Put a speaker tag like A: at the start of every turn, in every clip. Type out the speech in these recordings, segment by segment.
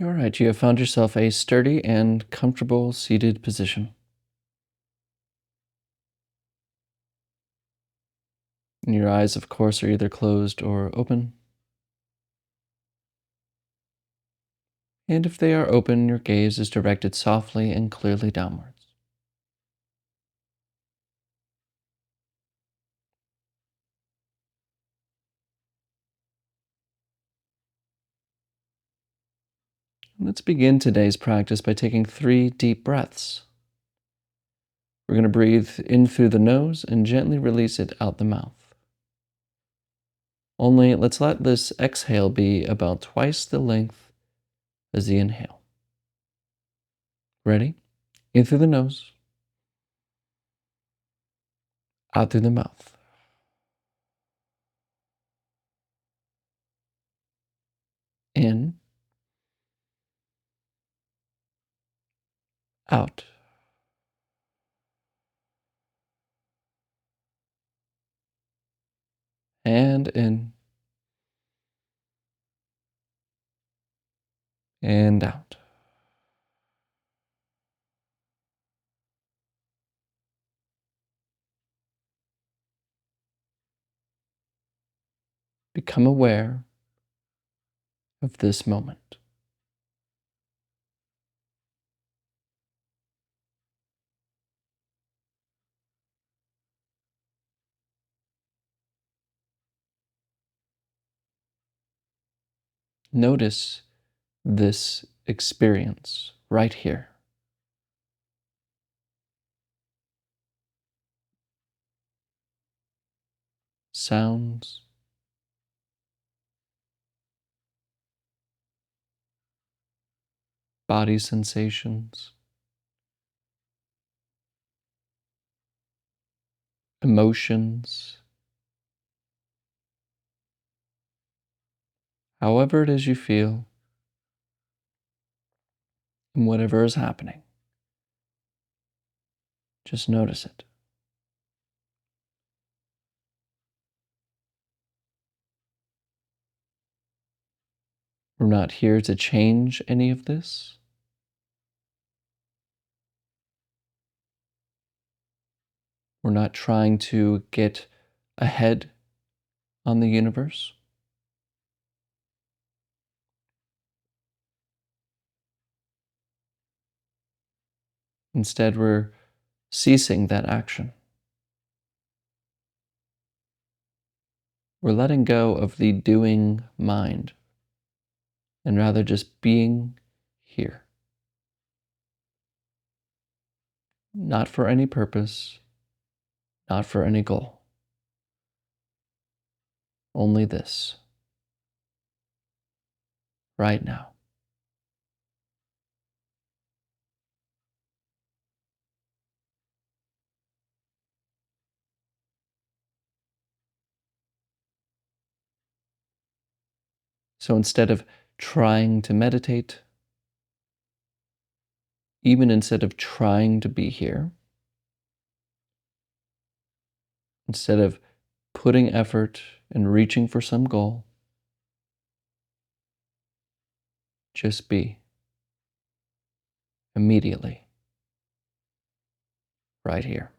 A: All right, you have found yourself a sturdy and comfortable seated position. And your eyes, of course, are either closed or open. And if they are open, your gaze is directed softly and clearly downwards. Let's begin today's practice by taking 3 deep breaths. We're going to breathe in through the nose and gently release it out the mouth. Only let's let this exhale be about twice the length as the inhale. Ready? In through the nose, out through the mouth. In, out. And in, and out. Become aware of this moment. Notice this experience right here. Sounds, body sensations, emotions, however it is you feel, and whatever is happening. Just notice it. We're not here to change any of this. We're not trying to get ahead on the universe. Instead, we're ceasing that action. We're letting go of the doing mind and rather just being here. Not for any purpose, not for any goal. Only this. Right now. So instead of trying to meditate, even instead of trying to be here, instead of putting effort and reaching for some goal, just be immediately right here.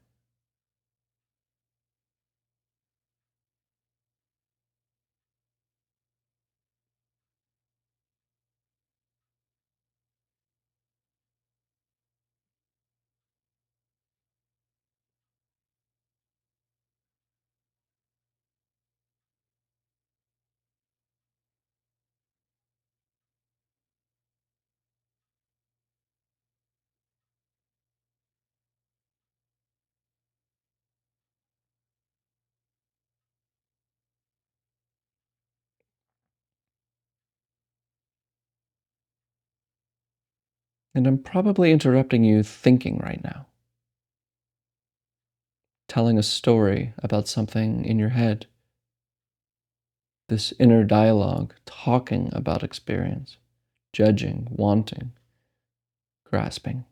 A: And I'm probably interrupting you thinking right now, telling a story about something in your head, this inner dialogue talking about experience, judging, wanting, grasping.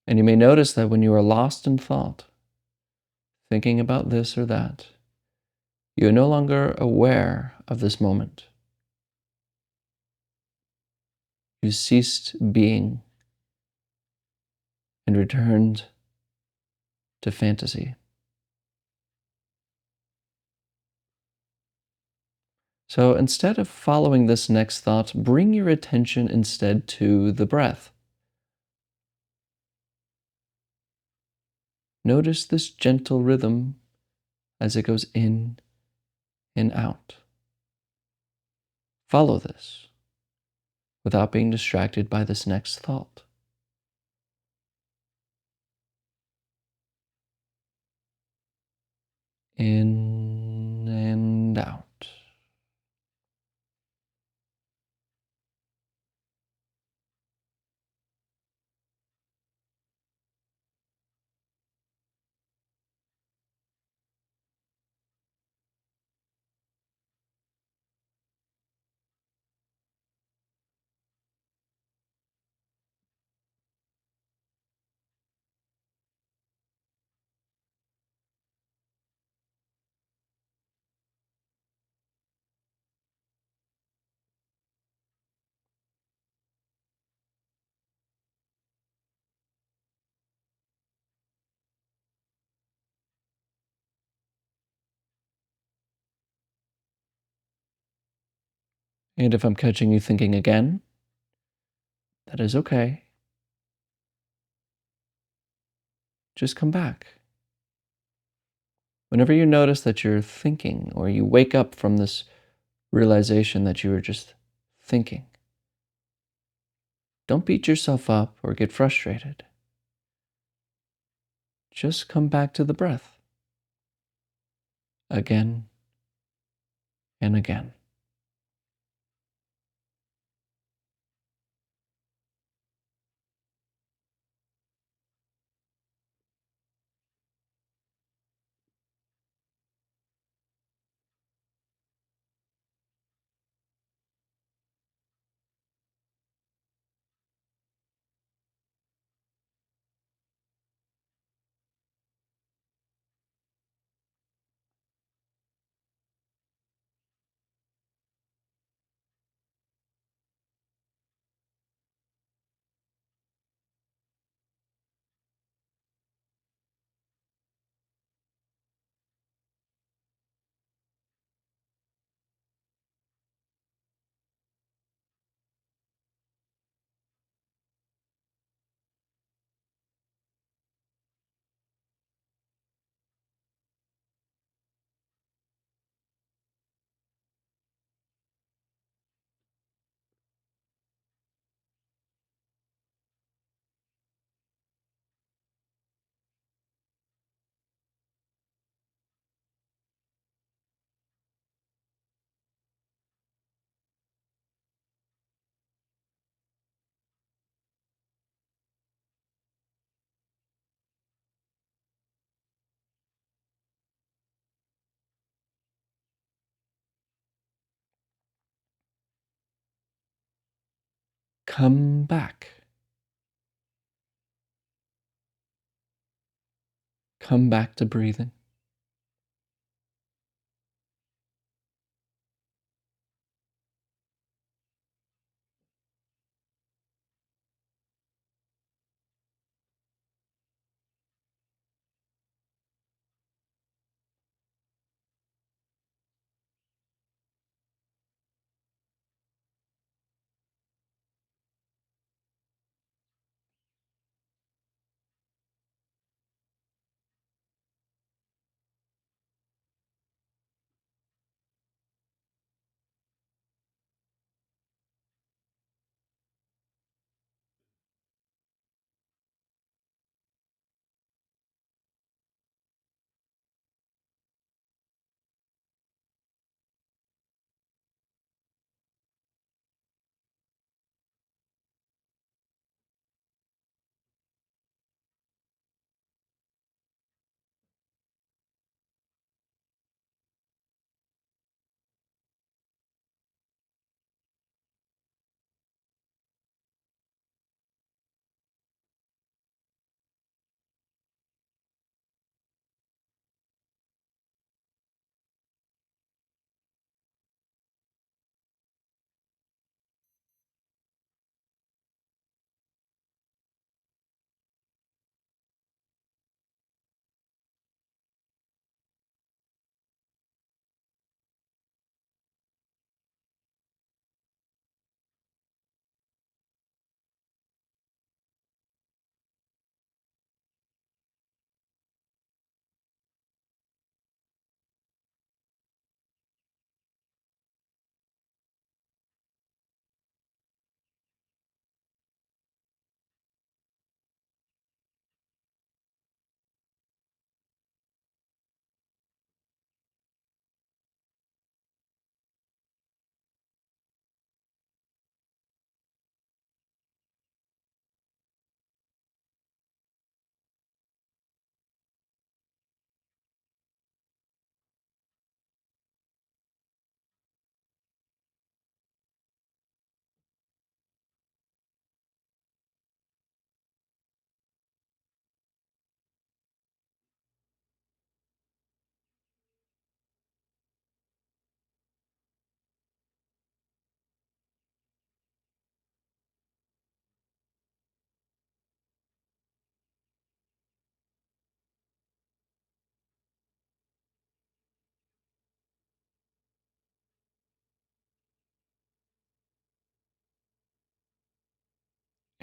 A: And you may notice that when you are lost in thought, thinking about this or that, you are no longer aware of this moment. You ceased being and returned to fantasy. So instead of following this next thought, bring your attention instead to the breath. Notice this gentle rhythm as it goes in and out. Follow this without being distracted by this next thought. In and out. And if I'm catching you thinking again, that is okay. Just come back. Whenever you notice that you're thinking or you wake up from this realization that you were just thinking, don't beat yourself up or get frustrated. Just come back to the breath again and again. Come back. Come back to breathing.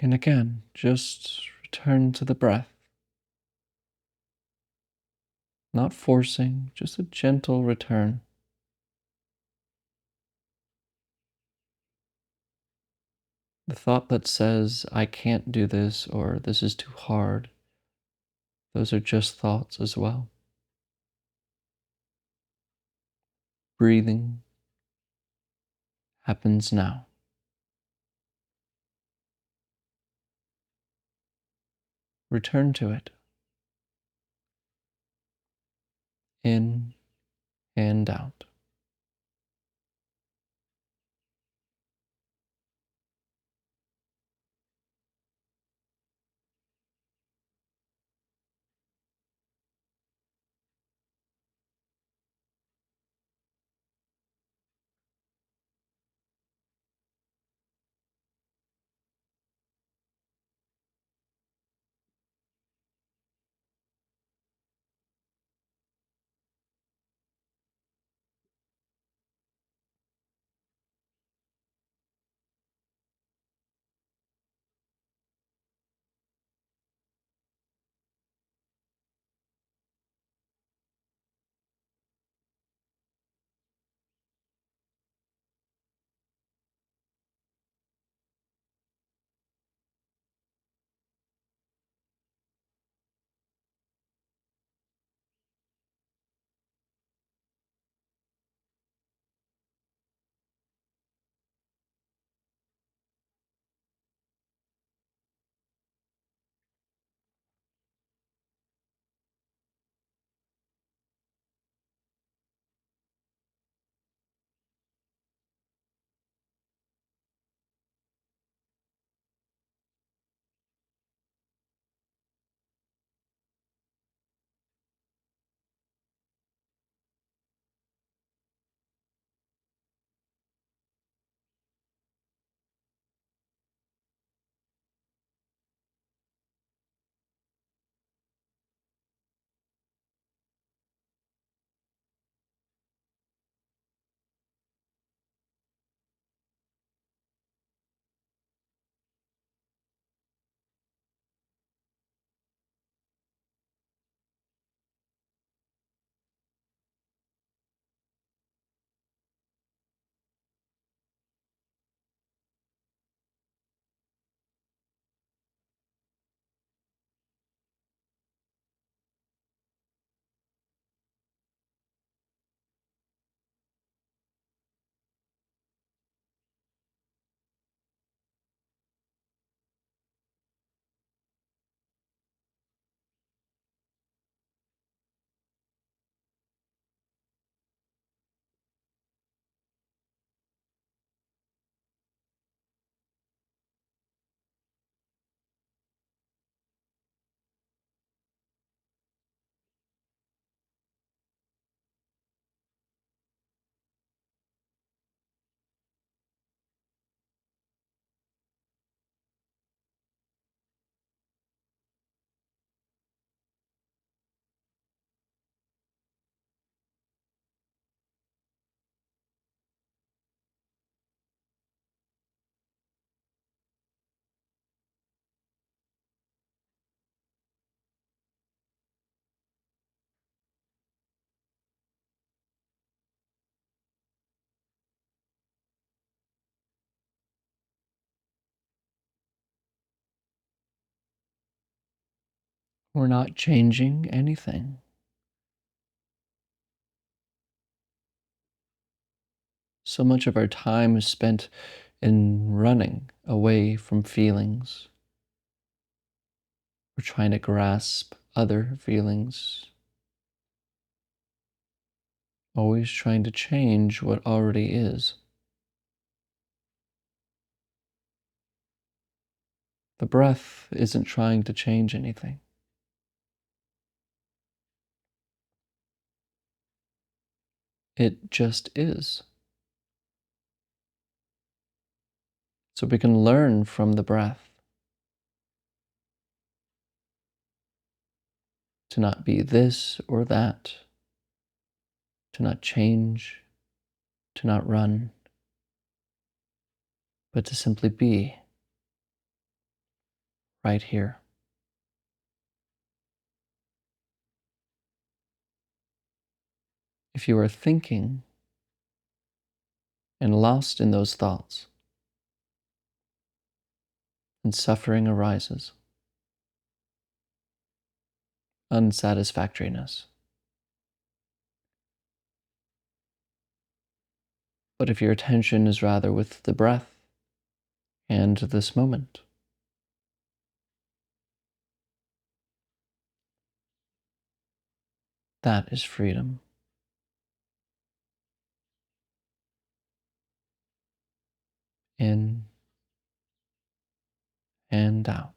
A: And again, just return to the breath, not forcing, just a gentle return. The thought that says, I can't do this or this is too hard, those are just thoughts as well. Breathing happens now. Return to it. In and out. We're not changing anything. So much of our time is spent in running away from feelings. We're trying to grasp other feelings, always trying to change what already is. The breath isn't trying to change anything. It just is. So we can learn from the breath to not be this or that, to not change, to not run, but to simply be. right here. If you are thinking and lost in those thoughts, and suffering arises, unsatisfactoriness. But if your attention is rather with the breath and this moment, that is freedom. In and out.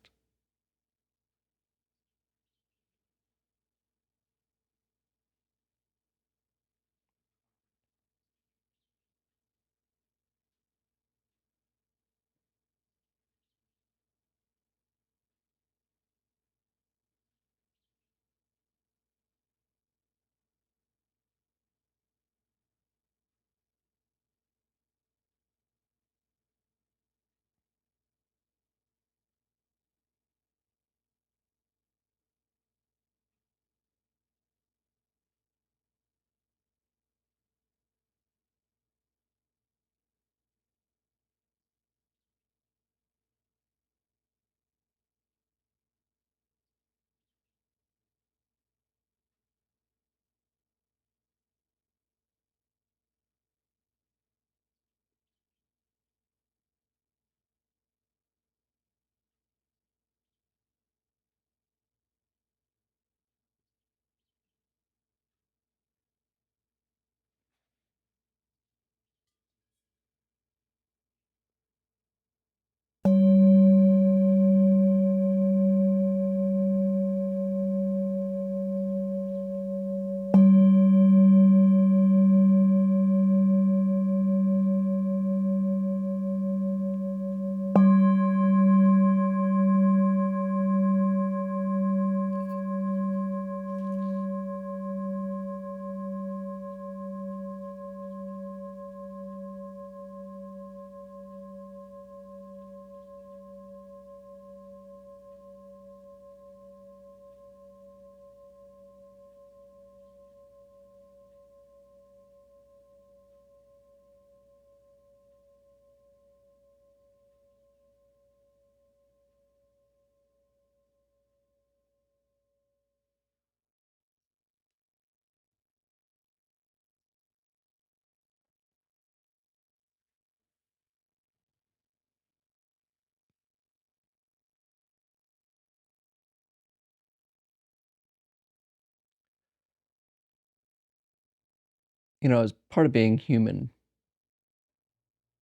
A: As part of being human,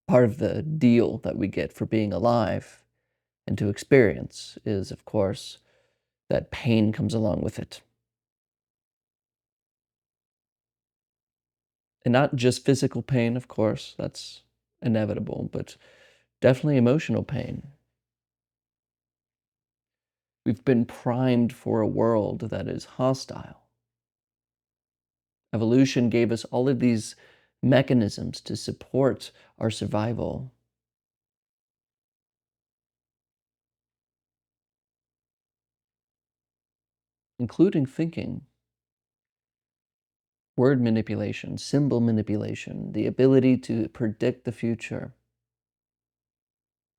A: part of the deal that we get for being alive and to experience is, of course, that pain comes along with it. And not just physical pain, of course, that's inevitable, but definitely emotional pain. We've been primed for a world that is hostile. Evolution gave us all of these mechanisms to support our survival. Including thinking, word manipulation, symbol manipulation, the ability to predict the future.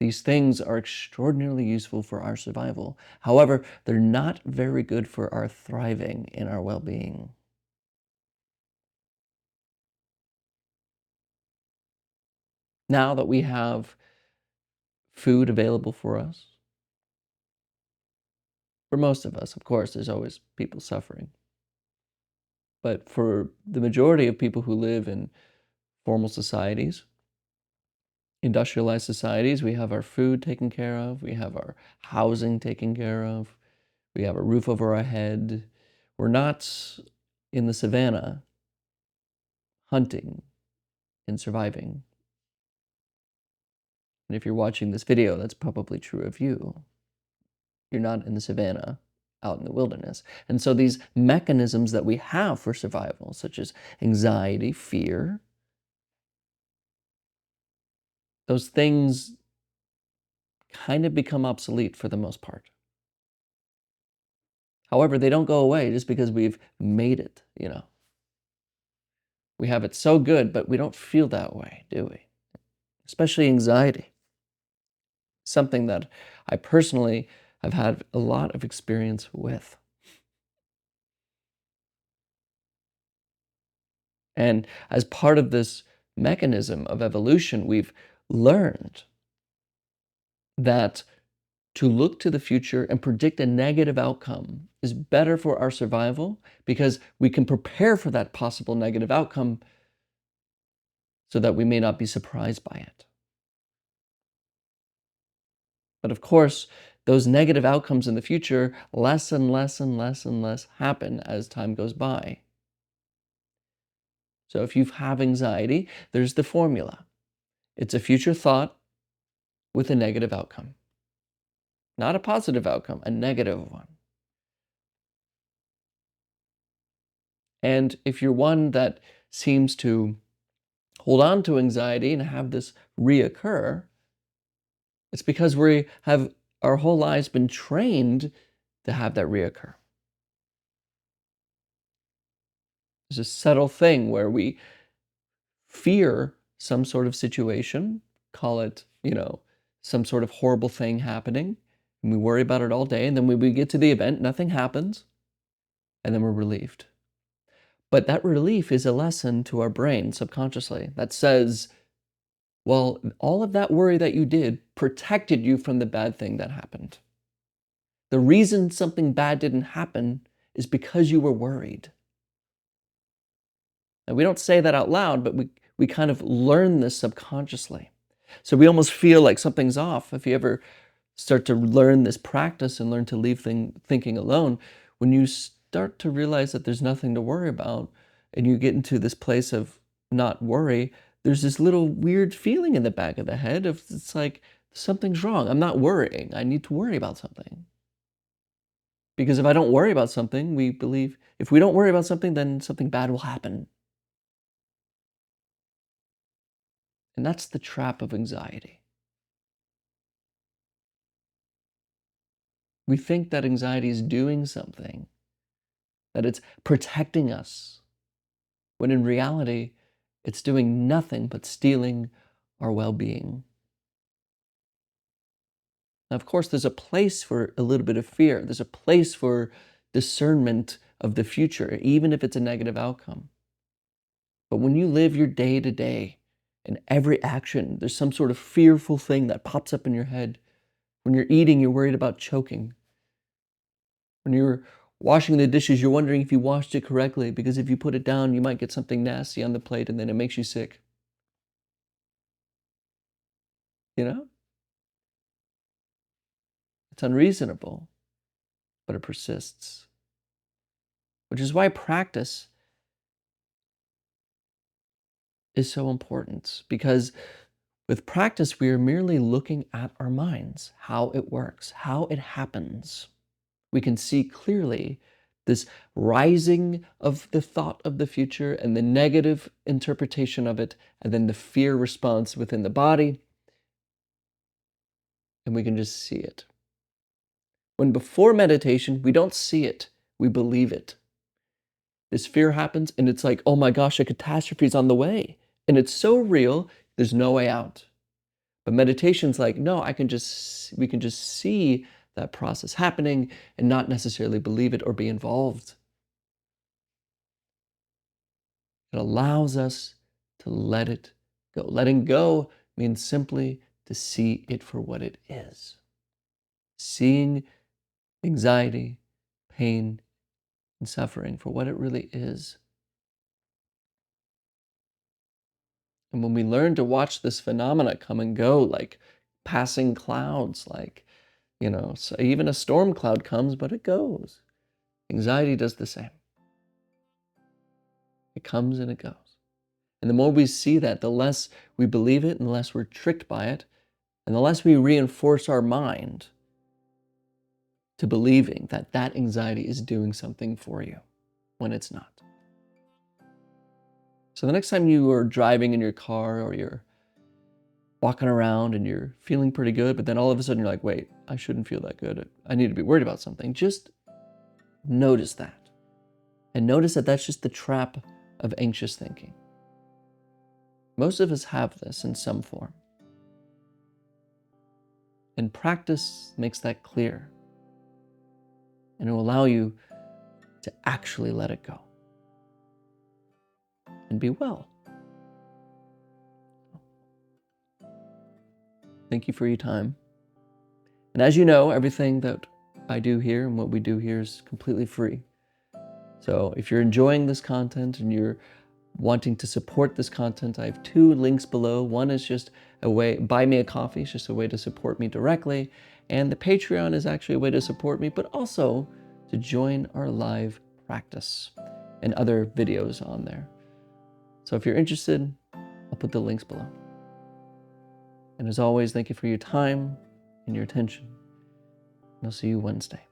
A: These things are extraordinarily useful for our survival. However, they're not very good for our thriving and our well-being. Now that we have food available for us, for most of us, of course, there's always people suffering. But for the majority of people who live in formal societies, industrialized societies, we have our food taken care of, we have our housing taken care of, we have a roof over our head. We're not in the savannah hunting and surviving. And if you're watching this video, that's probably true of you. You're not in the savannah, out in the wilderness. And so these mechanisms that we have for survival, such as anxiety, fear, those things kind of become obsolete for the most part. However, they don't go away just because we've made it, you know. We have it so good, but we don't feel that way, do we? Especially anxiety, something that I personally have had a lot of experience with. And as part of this mechanism of evolution, we've learned that to look to the future and predict a negative outcome is better for our survival because we can prepare for that possible negative outcome so that we may not be surprised by it. But of course, those negative outcomes in the future less and less and less and less happen as time goes by. So if you have anxiety, there's the formula. It's a future thought with a negative outcome. Not a positive outcome, a negative one. And if you're one that seems to hold on to anxiety and have this reoccur, it's because we have our whole lives been trained to have that reoccur. There's a subtle thing where we fear some sort of situation, call it, some sort of horrible thing happening, and we worry about it all day, and then when we get to the event, nothing happens, and then we're relieved. But that relief is a lesson to our brain subconsciously that says, well, all of that worry that you did protected you from the bad thing that happened. The reason something bad didn't happen is because you were worried. And we don't say that out loud, but we kind of learn this subconsciously. So we almost feel like something's off. If you ever start to learn this practice and learn to leave thinking alone, when you start to realize that there's nothing to worry about and you get into this place of not worry, there's this little weird feeling in the back of the head of it's like something's wrong. I'm not worrying. I need to worry about something. Because if I don't worry about something, we believe if we don't worry about something, then something bad will happen. And that's the trap of anxiety. We think that anxiety is doing something, that it's protecting us, when in reality, it's doing nothing but stealing our well-being. Now, of course, there's a place for a little bit of fear. There's a place for discernment of the future, even if it's a negative outcome. But when you live your day to day, in every action, there's some sort of fearful thing that pops up in your head. When you're eating, you're worried about choking. When you're washing the dishes, you're wondering if you washed it correctly because if you put it down, you might get something nasty on the plate and then it makes you sick. You know? It's unreasonable, but it persists. Which is why practice is so important because with practice, we are merely looking at our minds, how it works, how it happens. We can see clearly this rising of the thought of the future and the negative interpretation of it, and then the fear response within the body, and we can just see it. When before meditation, we don't see it, we believe it. This fear happens, and it's like, oh my gosh, a catastrophe is on the way. And it's so real, there's no way out. But meditation's like, no, we can just see that process happening and not necessarily believe it or be involved. It allows us to let it go. Letting go means simply to see it for what it is. Seeing anxiety, pain, and suffering for what it really is. And when we learn to watch this phenomena come and go, like passing clouds, like, so even a storm cloud comes, but it goes. Anxiety does the same. It comes and it goes. And the more we see that, the less we believe it and the less we're tricked by it, and the less we reinforce our mind to believing that that anxiety is doing something for you when it's not. So the next time you are driving in your car or you're walking around and you're feeling pretty good, but then all of a sudden you're like, wait, I shouldn't feel that good. I need to be worried about something. Just notice that. And notice that that's just the trap of anxious thinking. Most of us have this in some form. And practice makes that clear. And it will allow you to actually let it go and be well. Thank you for your time. And as you know, everything that I do here and what we do here is completely free. So if you're enjoying this content and you're wanting to support this content, I have 2 links below. One is just a way, buy me a coffee. It's just a way to support me directly. And the Patreon is actually a way to support me, but also to join our live practice and other videos on there. So if you're interested, I'll put the links below. And as always, thank you for your time and your attention. And I'll see you Wednesday.